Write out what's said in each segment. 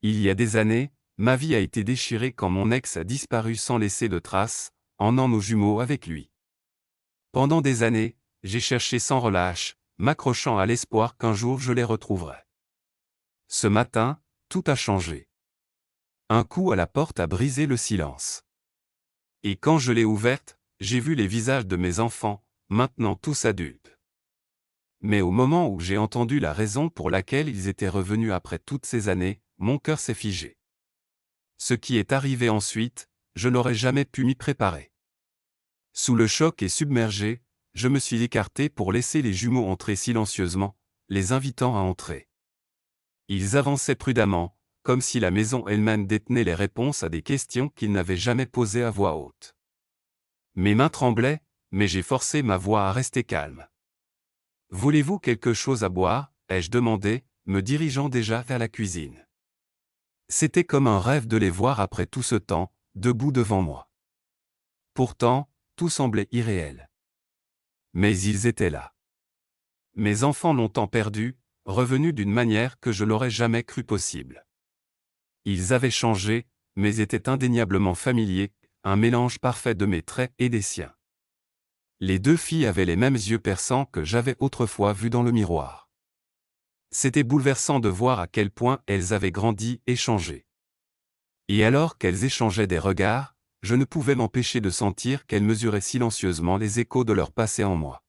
Il y a des années, ma vie a été déchirée quand mon ex a disparu sans laisser de traces, emmenant nos jumeaux avec lui. Pendant des années, j'ai cherché sans relâche, m'accrochant à l'espoir qu'un jour je les retrouverais. Ce matin, tout a changé. Un coup à la porte a brisé le silence. Et quand je l'ai ouverte, j'ai vu les visages de mes enfants, maintenant tous adultes. Mais au moment où j'ai entendu la raison pour laquelle ils étaient revenus après toutes ces années, mon cœur s'est figé. Ce qui est arrivé ensuite, je n'aurais jamais pu m'y préparer. Sous le choc et submergé, je me suis écarté pour laisser les jumeaux entrer silencieusement, les invitant à entrer. Ils avançaient prudemment, comme si la maison elle-même détenait les réponses à des questions qu'ils n'avaient jamais posées à voix haute. Mes mains tremblaient, mais j'ai forcé ma voix à rester calme. « Voulez-vous quelque chose à boire ?» ai-je demandé, me dirigeant déjà vers la cuisine. C'était comme un rêve de les voir après tout ce temps, debout devant moi. Pourtant, tout semblait irréel. Mais ils étaient là. Mes enfants longtemps perdus, revenus d'une manière que je n'aurais jamais cru possible. Ils avaient changé, mais étaient indéniablement familiers, un mélange parfait de mes traits et des siens. Les deux filles avaient les mêmes yeux perçants que j'avais autrefois vus dans le miroir. C'était bouleversant de voir à quel point elles avaient grandi et changé. Et alors qu'elles échangeaient des regards, je ne pouvais m'empêcher de sentir qu'elles mesuraient silencieusement les échos de leur passé en moi.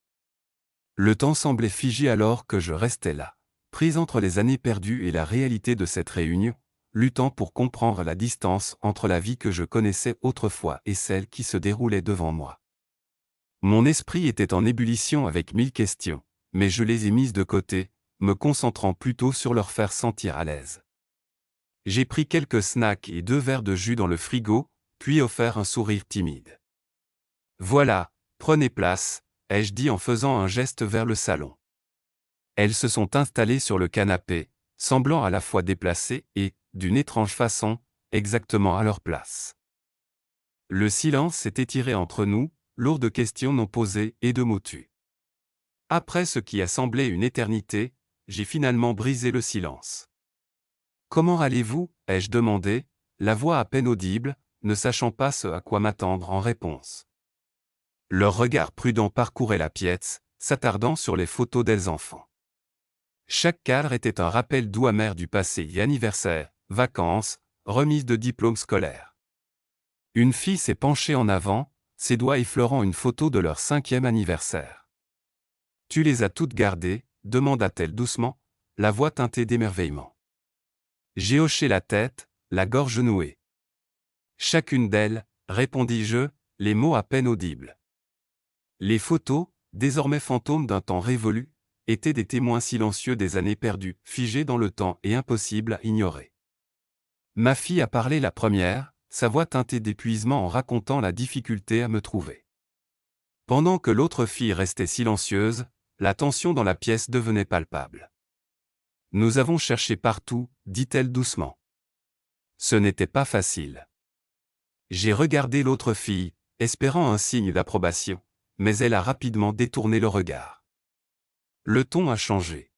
Le temps semblait figé alors que je restais là, prise entre les années perdues et la réalité de cette réunion, luttant pour comprendre la distance entre la vie que je connaissais autrefois et celle qui se déroulait devant moi. Mon esprit était en ébullition avec 1000 questions, mais je les ai mises de côté, me concentrant plutôt sur leur faire sentir à l'aise. J'ai pris quelques snacks et 2 verres de jus dans le frigo, puis offert un sourire timide. « Voilà, prenez place », ai-je dit en faisant un geste vers le salon. Elles se sont installées sur le canapé, semblant à la fois déplacées et, d'une étrange façon, exactement à leur place. Le silence s'est étiré entre nous, lourd de questions non posées et de mots tus. Après ce qui a semblé une éternité, j'ai finalement brisé le silence. « Comment allez-vous » ai-je demandé, la voix à peine audible, ne sachant pas ce à quoi m'attendre en réponse. Leur regard prudent parcourait la pièce, s'attardant sur les photos des enfants. Chaque cadre était un rappel doux amer du passé et anniversaire, vacances, remise de diplômes scolaires. Une fille s'est penchée en avant, ses doigts effleurant une photo de leur 5e anniversaire. « Tu les as toutes gardées ?» demanda-t-elle doucement, la voix teintée d'émerveillement. J'ai hoché la tête, la gorge nouée. « Chacune d'elles, » répondis-je, les mots à peine audibles. Les photos, désormais fantômes d'un temps révolu, étaient des témoins silencieux des années perdues, figés dans le temps et impossibles à ignorer. Ma fille a parlé la première, sa voix teintée d'épuisement en racontant la difficulté à me trouver. Pendant que l'autre fille restait silencieuse, la tension dans la pièce devenait palpable. « Nous avons cherché partout, » dit-elle doucement. Ce n'était pas facile. J'ai regardé l'autre fille, espérant un signe d'approbation, mais elle a rapidement détourné le regard. Le ton a changé.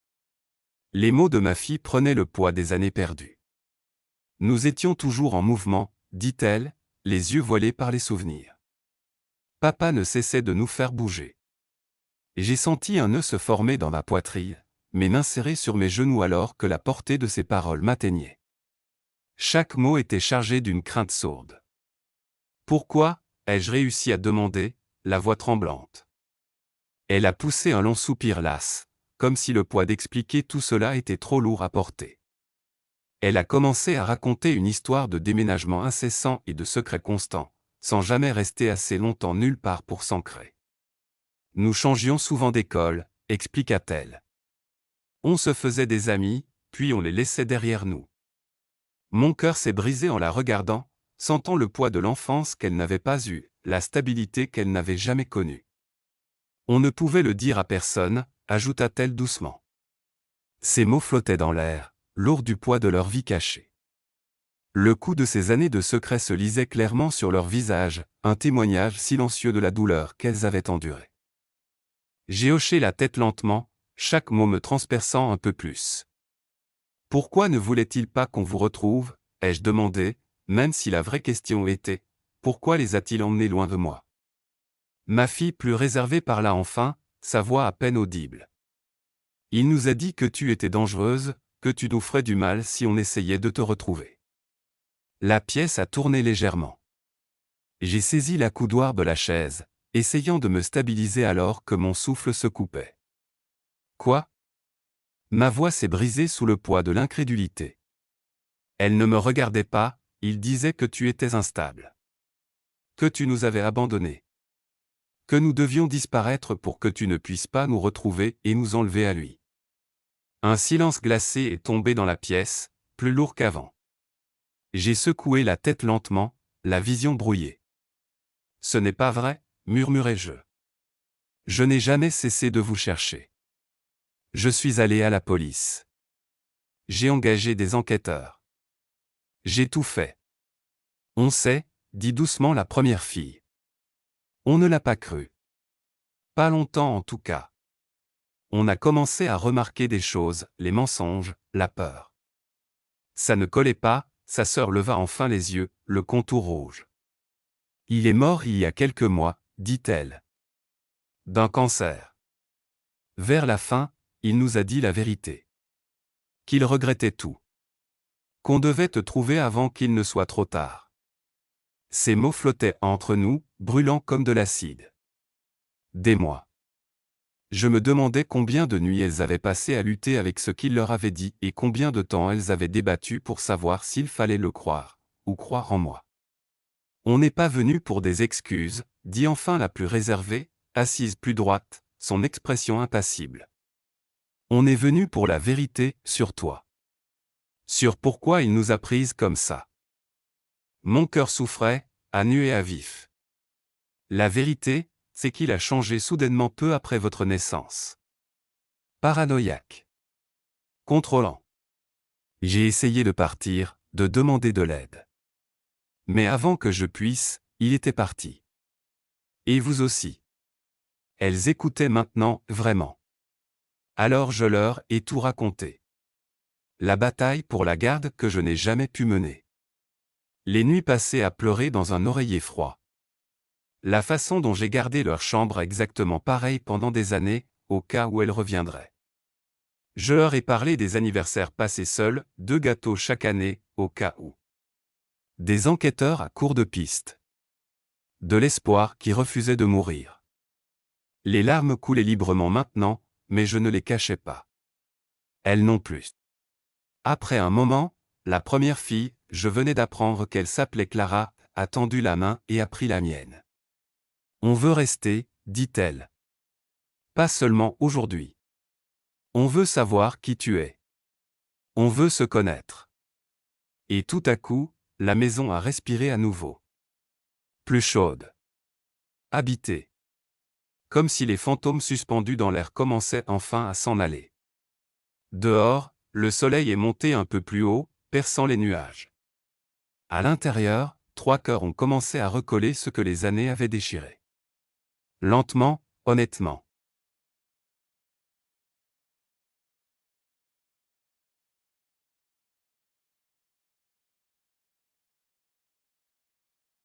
Les mots de ma fille prenaient le poids des années perdues. « Nous étions toujours en mouvement, » dit-elle, les yeux voilés par les souvenirs. Papa ne cessait de nous faire bouger. J'ai senti un nœud se former dans ma poitrine, mes mains serrées sur mes genoux alors que la portée de ses paroles m'atteignait. Chaque mot était chargé d'une crainte sourde. « Pourquoi ?» ai-je réussi à demander, la voix tremblante. Elle a poussé un long soupir las, comme si le poids d'expliquer tout cela était trop lourd à porter. Elle a commencé à raconter une histoire de déménagement incessant et de secrets constants, sans jamais rester assez longtemps nulle part pour s'ancrer. Nous changions souvent d'école, expliqua-t-elle. On se faisait des amis, puis on les laissait derrière nous. Mon cœur s'est brisé en la regardant, sentant le poids de l'enfance qu'elle n'avait pas eue, la stabilité qu'elle n'avait jamais connue. On ne pouvait le dire à personne, ajouta-t-elle doucement. Ces mots flottaient dans l'air, lourds du poids de leur vie cachée. Le coup de ces années de secret se lisait clairement sur leurs visages, un témoignage silencieux de la douleur qu'elles avaient endurée. J'ai hoché la tête lentement, chaque mot me transperçant un peu plus. Pourquoi ne voulait-il pas qu'on vous retrouve, ai-je demandé, même si la vraie question était, pourquoi les a-t-il emmenés loin de moi? Ma fille plus réservée parla enfin, sa voix à peine audible. Il nous a dit que tu étais dangereuse, que tu nous ferais du mal si on essayait de te retrouver. La pièce a tourné légèrement. J'ai saisi l'accoudoir de la chaise, essayant de me stabiliser alors que mon souffle se coupait. Quoi? Ma voix s'est brisée sous le poids de l'incrédulité. Elle ne me regardait pas, il disait que tu étais instable. Que tu nous avais abandonnés. Que nous devions disparaître pour que tu ne puisses pas nous retrouver et nous enlever à lui. Un silence glacé est tombé dans la pièce, plus lourd qu'avant. J'ai secoué la tête lentement, la vision brouillée. Ce n'est pas vrai, murmurai-je. Je n'ai jamais cessé de vous chercher. Je suis allé à la police. J'ai engagé des enquêteurs. J'ai tout fait. On sait, dit doucement la première fille. On ne l'a pas cru. Pas longtemps en tout cas. On a commencé à remarquer des choses, les mensonges, la peur. Ça ne collait pas, sa sœur leva enfin les yeux, le contour rouge. Il est mort il y a quelques mois, dit-elle. D'un cancer. Vers la fin, il nous a dit la vérité. Qu'il regrettait tout. Qu'on devait te trouver avant qu'il ne soit trop tard. Ces mots flottaient entre nous, brûlant comme de l'acide. Des mois. Je me demandais combien de nuits elles avaient passé à lutter avec ce qu'il leur avait dit et combien de temps elles avaient débattu pour savoir s'il fallait le croire, ou croire en moi. On n'est pas venu pour des excuses, dit enfin la plus réservée, assise plus droite, son expression impassible. On est venu pour la vérité, sur toi. Sur pourquoi il nous a prises comme ça. Mon cœur souffrait, à nu et à vif. La vérité, c'est qu'il a changé soudainement peu après votre naissance. Paranoïaque. Contrôlant. J'ai essayé de partir, de demander de l'aide. Mais avant que je puisse, il était parti. Et vous aussi. Elles écoutaient maintenant, vraiment. Alors je leur ai tout raconté. La bataille pour la garde que je n'ai jamais pu mener. Les nuits passées à pleurer dans un oreiller froid. La façon dont j'ai gardé leur chambre exactement pareille pendant des années, au cas où elles reviendraient. Je leur ai parlé des anniversaires passés seuls, 2 gâteaux chaque année, au cas où. Des enquêteurs à court de piste. De l'espoir qui refusait de mourir. Les larmes coulaient librement maintenant, mais je ne les cachais pas. Elles non plus. Après un moment, la première fille, je venais d'apprendre qu'elle s'appelait Clara, a tendu la main et a pris la mienne. On veut rester, dit-elle. Pas seulement aujourd'hui. On veut savoir qui tu es. On veut se connaître. Et tout à coup, la maison a respiré à nouveau. Plus chaude. Habitée. Comme si les fantômes suspendus dans l'air commençaient enfin à s'en aller. Dehors, le soleil est monté un peu plus haut, perçant les nuages. À l'intérieur, 3 cœurs ont commencé à recoller ce que les années avaient déchiré. Lentement, honnêtement.